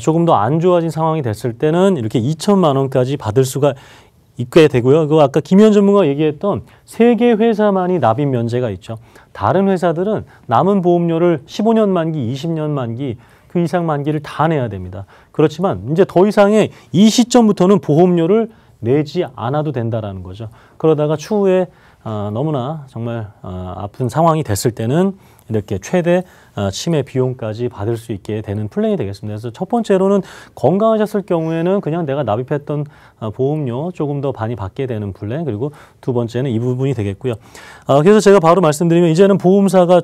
조금 더 안 좋아진 상황이 됐을 때는 이렇게 2천만 원까지 받을 수가 있게 되고요. 그 아까 김현 전문가가 얘기했던 3개 회사만이 납입 면제가 있죠. 다른 회사들은 남은 보험료를 15년 만기, 20년 만기, 그 이상 만기를 다 내야 됩니다. 그렇지만 이제 더 이상의 이 시점부터는 보험료를 내지 않아도 된다라는 거죠. 그러다가 추후에 너무나 정말 아픈 상황이 됐을 때는 이렇게 최대 치매 비용까지 받을 수 있게 되는 플랜이 되겠습니다. 그래서 첫 번째로는 건강하셨을 경우에는 그냥 내가 납입했던 보험료 조금 더 많이 받게 되는 플랜, 그리고 두 번째는 이 부분이 되겠고요. 그래서 제가 바로 말씀드리면 이제는 보험사가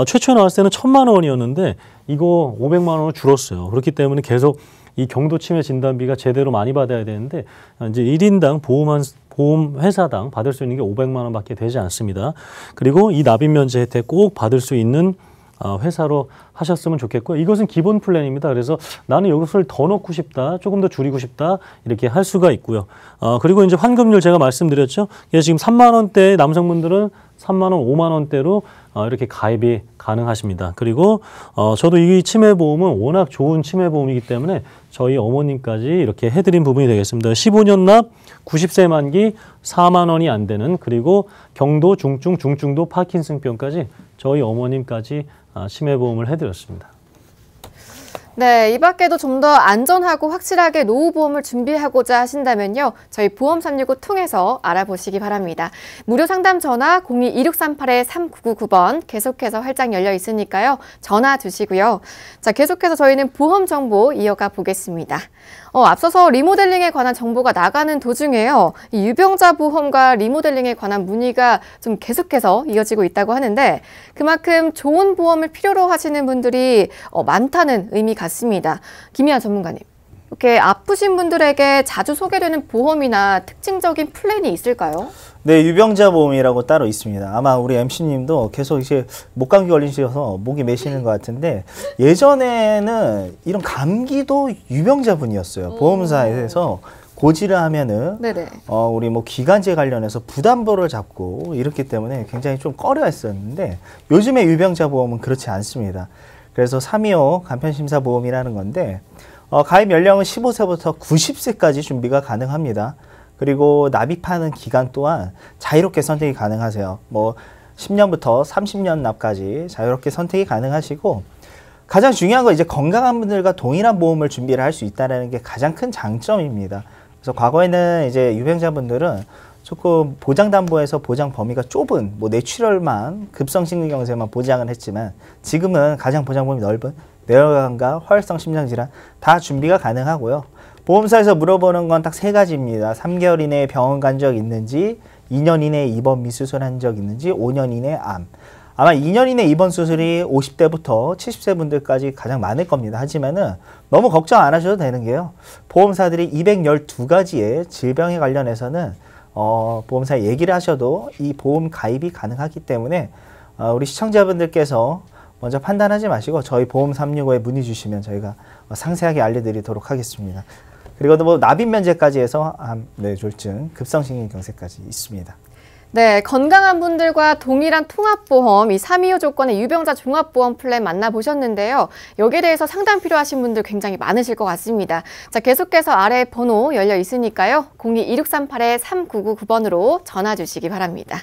최초에 나왔을 때는 1,000만 원이었는데 이거 500만 원으로 줄었어요. 그렇기 때문에 계속 이 경도 치매 진단비가 제대로 많이 받아야 되는데 이제 1인당 보험 회사당 받을 수 있는 게 500만 원밖에 되지 않습니다. 그리고 이 납입 면제 혜택 꼭 받을 수 있는 회사로 하셨으면 좋겠고요. 이것은 기본 플랜입니다. 그래서 나는 이것을 더 넣고 싶다, 조금 더 줄이고 싶다 이렇게 할 수가 있고요. 그리고 이제 환급률 제가 말씀드렸죠. 지금 3만 원대 남성분들은 3만 원, 5만 원대로 이렇게 가입이 가능하십니다. 그리고 저도 이 치매보험은 워낙 좋은 치매보험이기 때문에 저희 어머님까지 이렇게 해드린 부분이 되겠습니다. 15년 납, 90세 만기, 4만 원이 안 되는, 그리고 경도, 중증, 중증도, 파킨슨병까지 저희 어머님까지 치매보험을 해드렸습니다. 네, 이 밖에도 좀 더 안전하고 확실하게 노후보험을 준비하고자 하신다면요. 저희 보험365 통해서 알아보시기 바랍니다. 무료 상담 전화 02-2638-3999번 계속해서 활짝 열려 있으니까요. 전화 주시고요. 자, 계속해서 저희는 보험 정보 이어가 보겠습니다. 앞서서 리모델링에 관한 정보가 나가는 도중에요. 이 유병자 보험과 리모델링에 관한 문의가 좀 계속해서 이어지고 있다고 하는데 그만큼 좋은 보험을 필요로 하시는 분들이 많다는 의미 같습니다. 김희아 전문가님, 이렇게 아프신 분들에게 자주 소개되는 보험이나 특징적인 플랜이 있을까요? 네, 유병자 보험이라고 따로 있습니다. 아마 우리 MC님도 계속 이제 목감기 걸리셔서 목이 메시는 것 같은데 예전에는 이런 감기도 유병자분이었어요. 보험사에서 고지를 하면은 우리 뭐 기관제 관련해서 부담보를 잡고 이렇기 때문에 굉장히 좀 꺼려했었는데 요즘에 유병자 보험은 그렇지 않습니다. 그래서 325 간편심사 보험이라는 건데 가입 연령은 15세부터 90세까지 준비가 가능합니다. 그리고 납입하는 기간 또한 자유롭게 선택이 가능하세요. 뭐 10년부터 30년 납까지 자유롭게 선택이 가능하시고 가장 중요한 건 이제 건강한 분들과 동일한 보험을 준비를 할 수 있다는 게 가장 큰 장점입니다. 그래서 과거에는 이제 유병자분들은 조금 보장담보에서 보장 범위가 좁은 뭐 뇌출혈만 급성심근경색만 보장을 했지만 지금은 가장 보장 범위 넓은 뇌혈관과 화혈성 심장질환 다 준비가 가능하고요. 보험사에서 물어보는 건 딱 3가지입니다. 3개월 이내에 병원 간 적 있는지, 2년 이내에 입원 미수술한 적 있는지, 5년 이내에 암. 아마 2년 이내 입원 수술이 50대부터 70세 분들까지 가장 많을 겁니다. 하지만은 너무 걱정 안 하셔도 되는 게요. 보험사들이 212가지의 질병에 관련해서는 보험사에 얘기를 하셔도 이 보험 가입이 가능하기 때문에 우리 시청자분들께서 먼저 판단하지 마시고 저희 보험365에 문의 주시면 저희가 상세하게 알려드리도록 하겠습니다. 그리고 뭐 납입 면제까지 해서 암, 뇌졸중, 급성심근경색까지 있습니다. 네, 건강한 분들과 동일한 통합보험, 이 325 조건의 유병자 종합보험 플랜 만나보셨는데요. 여기에 대해서 상담 필요하신 분들 굉장히 많으실 것 같습니다. 자, 계속해서 아래 번호 열려 있으니까요. 02-2638-3999번으로 전화 주시기 바랍니다.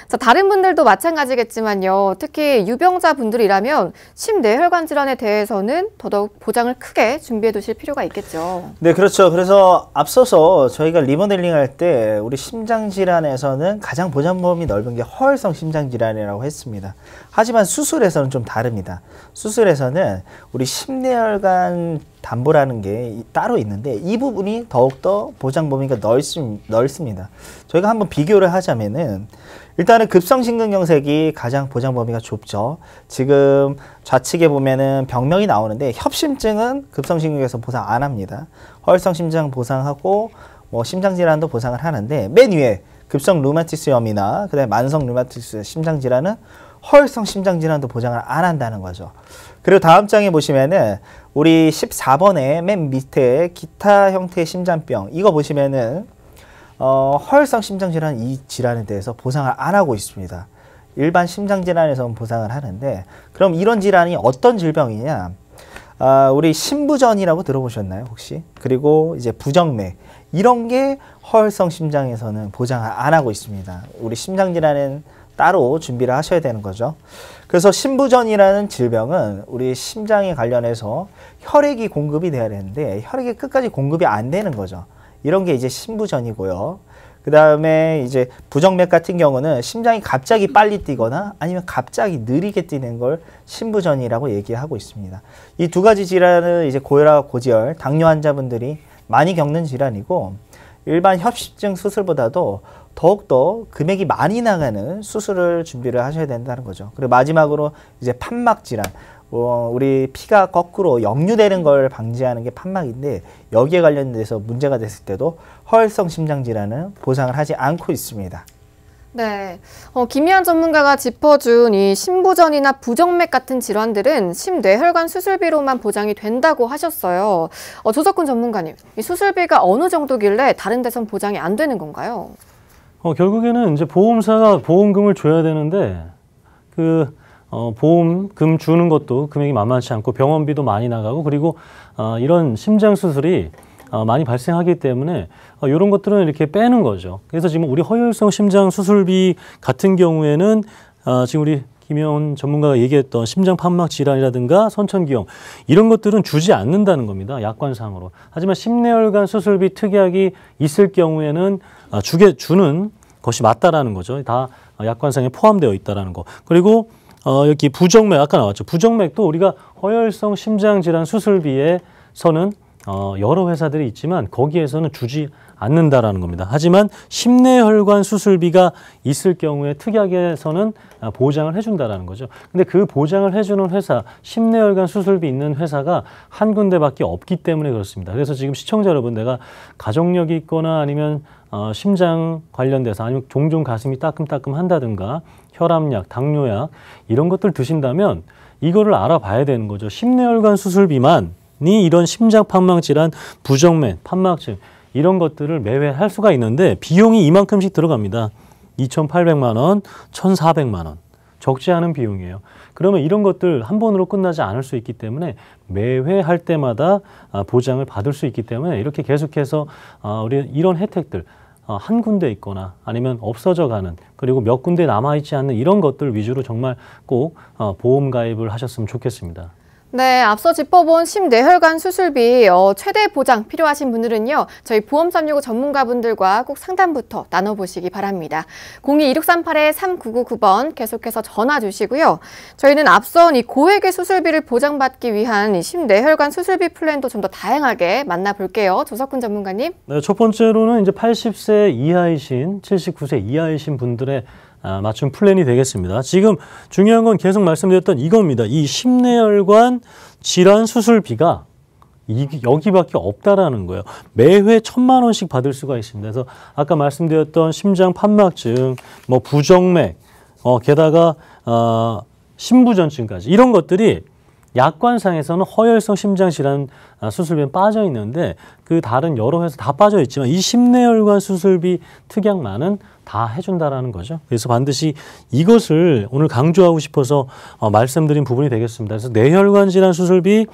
자, 다른 분들도 마찬가지겠지만요. 특히 유병자 분들이라면 심뇌혈관 질환에 대해서는 더더욱 보장을 크게 준비해 두실 필요가 있겠죠. 네, 그렇죠. 그래서 앞서서 저희가 리모델링 할 때 우리 심장질환에서는 가장 보장범위 넓은 게 허혈성 심장질환이라고 했습니다. 하지만 수술에서는 좀 다릅니다. 수술에서는 우리 심뇌혈관 담보라는 게 따로 있는데 이 부분이 더욱더 보장 범위가 넓습니다. 저희가 한번 비교를 하자면은 일단은 급성심근경색이 가장 보장 범위가 좁죠. 지금 좌측에 보면은 병명이 나오는데 협심증은 급성심근경색에서 보상 안 합니다. 허혈성 심장 보상하고 뭐 심장질환도 보상을 하는데 맨 위에 급성 류마티스염이나 그다음에 만성 류마티스 심장질환은 허혈성 심장질환도 보장을 안 한다는 거죠. 그리고 다음 장에 보시면은 우리 14번에 맨 밑에 기타 형태의 심장병 이거 보시면은 허혈성 심장질환 이 질환에 대해서 보상을 안 하고 있습니다. 일반 심장질환에서는 보상을 하는데 그럼 이런 질환이 어떤 질병이냐? 우리 심부전이라고 들어보셨나요 혹시? 그리고 이제 부정맥 이런 게 허혈성 심장에서는 보장을 안 하고 있습니다. 우리 심장질환은 따로 준비를 하셔야 되는 거죠. 그래서 심부전이라는 질병은 우리 심장에 관련해서 혈액이 공급이 돼야 되는데 혈액이 끝까지 공급이 안 되는 거죠. 이런 게 이제 심부전이고요. 그 다음에 이제 부정맥 같은 경우는 심장이 갑자기 빨리 뛰거나 아니면 갑자기 느리게 뛰는 걸 심부전이라고 얘기하고 있습니다. 이 두 가지 질환은 이제 고혈압, 고지혈, 당뇨 환자분들이 많이 겪는 질환이고 일반 협심증 수술보다도 더욱더 금액이 많이 나가는 수술을 준비를 하셔야 된다는 거죠. 그리고 마지막으로 이제 판막 질환. 우리 피가 거꾸로 역류되는 걸 방지하는 게 판막인데 여기에 관련돼서 문제가 됐을 때도 허혈성 심장 질환은 보상을 하지 않고 있습니다. 네, 김희한 전문가가 짚어준 이 심부전이나 부정맥 같은 질환들은 심뇌혈관 수술비로만 보장이 된다고 하셨어요. 조석훈 전문가님, 이 수술비가 어느 정도길래 다른 데선 보장이 안 되는 건가요? 결국에는 이제 보험사가 보험금을 줘야 되는데 보험금 주는 것도 금액이 만만치 않고 병원비도 많이 나가고 그리고 이런 심장 수술이 많이 발생하기 때문에 이런 것들은 이렇게 빼는 거죠. 그래서 지금 우리 허혈성 심장 수술비 같은 경우에는 지금 우리 김혜원 전문가가 얘기했던 심장 판막 질환이라든가 선천기형 이런 것들은 주지 않는다는 겁니다. 약관상으로. 하지만 심뇌혈관 수술비 특약이 있을 경우에는 주는 것이 맞다라는 거죠. 다 약관상에 포함되어 있다라는 거. 그리고 여기 부정맥 아까 나왔죠. 부정맥도 우리가 허혈성 심장 질환 수술비에서는 여러 회사들이 있지만 거기에서는 주지 않는다라는 겁니다. 하지만 심뇌혈관 수술비가 있을 경우에 특약에서는 보장을 해준다라는 거죠. 근데 그 보장을 해주는 회사, 심뇌혈관 수술비 있는 회사가 한 군데밖에 없기 때문에 그렇습니다. 그래서 지금 시청자 여러분, 내가 가족력이 있거나 아니면 심장 관련돼서 아니면 종종 가슴이 따끔따끔 한다든가 혈압약, 당뇨약 이런 것들 드신다면 이거를 알아봐야 되는 거죠. 심뇌혈관 수술비만이 이런 심장 판막 질환, 부정맥, 판막증 이런 것들을 매회 할 수가 있는데 비용이 이만큼씩 들어갑니다. 2,800만 원, 1,400만 원. 적지 않은 비용이에요. 그러면 이런 것들 한 번으로 끝나지 않을 수 있기 때문에 매회 할 때마다 보장을 받을 수 있기 때문에 이렇게 계속해서 우리 이런 혜택들 한 군데 있거나 아니면 없어져 가는 그리고 몇 군데 남아있지 않는 이런 것들 위주로 정말 꼭 보험 가입을 하셨으면 좋겠습니다. 네, 앞서 짚어본 심뇌혈관 수술비 최대 보장 필요하신 분들은요, 저희 보험365 전문가분들과 꼭 상담부터 나눠보시기 바랍니다. 02-2638-3999번 계속해서 전화 주시고요. 저희는 앞선 이 고액의 수술비를 보장받기 위한 이 심뇌혈관 수술비 플랜도 좀 더 다양하게 만나볼게요. 조석훈 전문가님. 네, 첫 번째로는 이제 80세 이하이신, 79세 이하이신 분들의 맞춤 플랜이 되겠습니다. 지금 중요한 건 계속 말씀드렸던 이겁니다. 이 심뇌혈관 질환 수술비가 여기밖에 없다라는 거예요. 매회 1,000만 원씩 받을 수가 있습니다. 그래서 아까 말씀드렸던 심장 판막증, 뭐 부정맥, 게다가 심부전증까지 이런 것들이 약관상에서는 허혈성 심장 질환 수술비에 빠져 있는데 그 다른 여러 회사 다 빠져 있지만 이 심뇌혈관 수술비 특약만은 다 해준다라는 거죠. 그래서 반드시 이것을 오늘 강조하고 싶어서 말씀드린 부분이 되겠습니다. 그래서 뇌혈관 질환 수술비,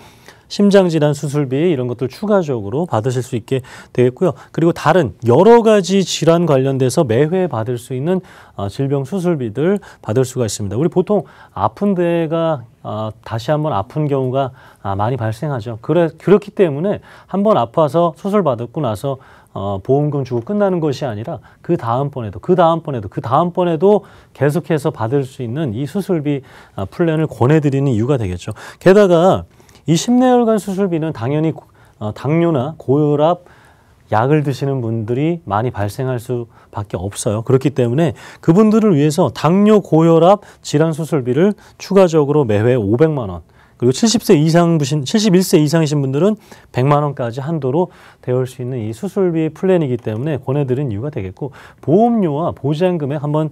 심장질환 수술비 이런 것들 추가적으로 받으실 수 있게 되겠고요. 그리고 다른 여러 가지 질환 관련돼서 매회 받을 수 있는 질병 수술비들 받을 수가 있습니다. 우리 보통 아픈 데가 다시 한번 아픈 경우가 많이 발생하죠. 그렇기 때문에 한번 아파서 수술 받고 나서 보험금 주고 끝나는 것이 아니라 그 다음번에도 계속해서 받을 수 있는 이 수술비 플랜을 권해드리는 이유가 되겠죠. 게다가 이 심뇌혈관 수술비는 당연히 당뇨나 고혈압 약을 드시는 분들이 많이 발생할 수밖에 없어요. 그렇기 때문에 그분들을 위해서 당뇨, 고혈압 질환 수술비를 추가적으로 매회 500만 원, 그리고 71세 이상이신 분들은 100만 원까지 한도로 대올 수 있는 이 수술비 플랜이기 때문에 권해드린 이유가 되겠고, 보험료와 보장금액 한번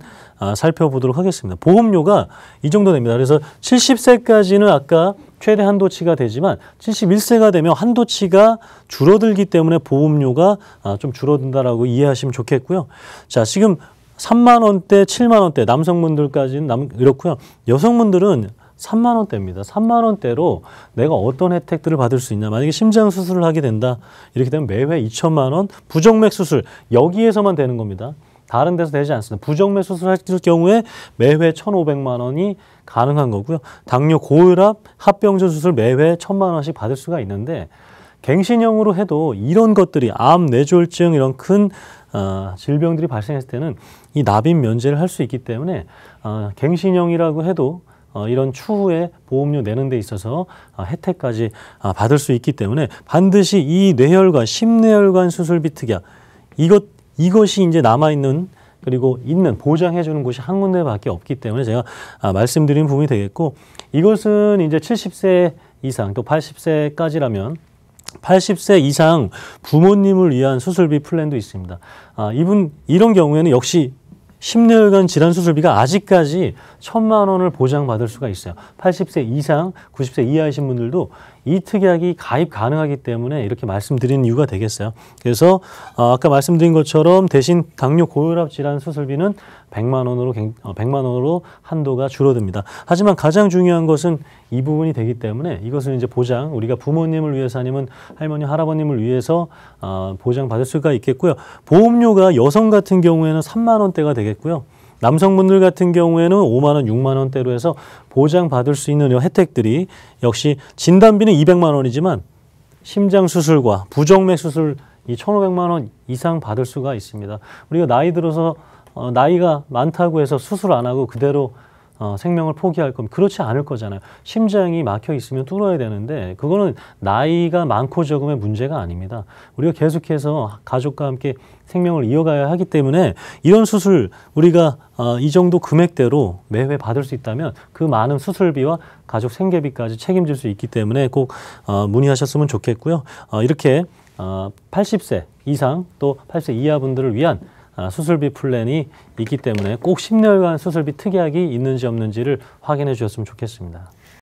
살펴보도록 하겠습니다. 보험료가 이 정도 됩니다. 그래서 70세까지는 아까 최대 한도치가 되지만 71세가 되면 한도치가 줄어들기 때문에 보험료가 좀 줄어든다라고 이해하시면 좋겠고요. 자, 지금 3만 원대, 7만 원대 남성분들까지는 이렇고요. 여성분들은 3만 원대입니다. 3만 원대로 내가 어떤 혜택들을 받을 수 있냐. 만약에 심장 수술을 하게 된다. 이렇게 되면 매회 2천만 원, 부정맥 수술 여기에서만 되는 겁니다. 다른 데서 되지 않습니다. 부정맥 수술할 경우에 매회 1,500만 원이 가능한 거고요. 당뇨, 고혈압, 합병증 수술 매회 1,000만 원씩 받을 수가 있는데 갱신형으로 해도 이런 것들이 암, 뇌졸중 이런 큰 질병들이 발생했을 때는 이 납입 면제를 할 수 있기 때문에 갱신형이라고 해도 이런 추후에 보험료 내는 데 있어서 혜택까지 받을 수 있기 때문에 반드시 이 뇌혈관, 심뇌혈관 수술비 특약 이것이 이제 남아있는 그리고 있는 보장해 주는 곳이 한 군데밖에 없기 때문에 제가 말씀드린 부분이 되겠고, 이것은 이제 70세 이상 또 80세까지라면 80세 이상 부모님을 위한 수술비 플랜도 있습니다. 이런 경우에는 역시 심뇌혈관 질환 수술비가 아직까지 1,000만 원을 보장받을 수가 있어요. 80세 이상, 90세 이하이신 분들도 이 특약이 가입 가능하기 때문에 이렇게 말씀드리는 이유가 되겠어요. 그래서 아까 말씀드린 것처럼 대신 당뇨 고혈압 질환 수술비는 100만 원으로 한도가 줄어듭니다. 하지만 가장 중요한 것은 이 부분이 되기 때문에 이것은 이제 보장, 우리가 부모님을 위해서 아니면 할머니, 할아버님을 위해서 보장받을 수가 있겠고요. 보험료가 여성 같은 경우에는 3만 원대가 되겠고요. 남성분들 같은 경우에는 5만 원, 6만 원대로 해서 보장받을 수 있는 혜택들이 역시 진단비는 200만 원이지만 심장 수술과 부정맥 수술 이 1,500만 원 이상 받을 수가 있습니다. 우리가 나이 들어서 나이가 많다고 해서 수술 안 하고 그대로 생명을 포기할 거면 그렇지 않을 거잖아요. 심장이 막혀 있으면 뚫어야 되는데 그거는 나이가 많고 적음의 문제가 아닙니다. 우리가 계속해서 가족과 함께 생명을 이어가야 하기 때문에 이런 수술 우리가 이 정도 금액대로 매회 받을 수 있다면 그 많은 수술비와 가족 생계비까지 책임질 수 있기 때문에 꼭 문의하셨으면 좋겠고요. 이렇게 80세 이상 또 80세 이하 분들을 위한 수술비 플랜이 있기 때문에 꼭 심뇌혈관 수술비 특약이 있는지 없는지를 확인해 주셨으면 좋겠습니다.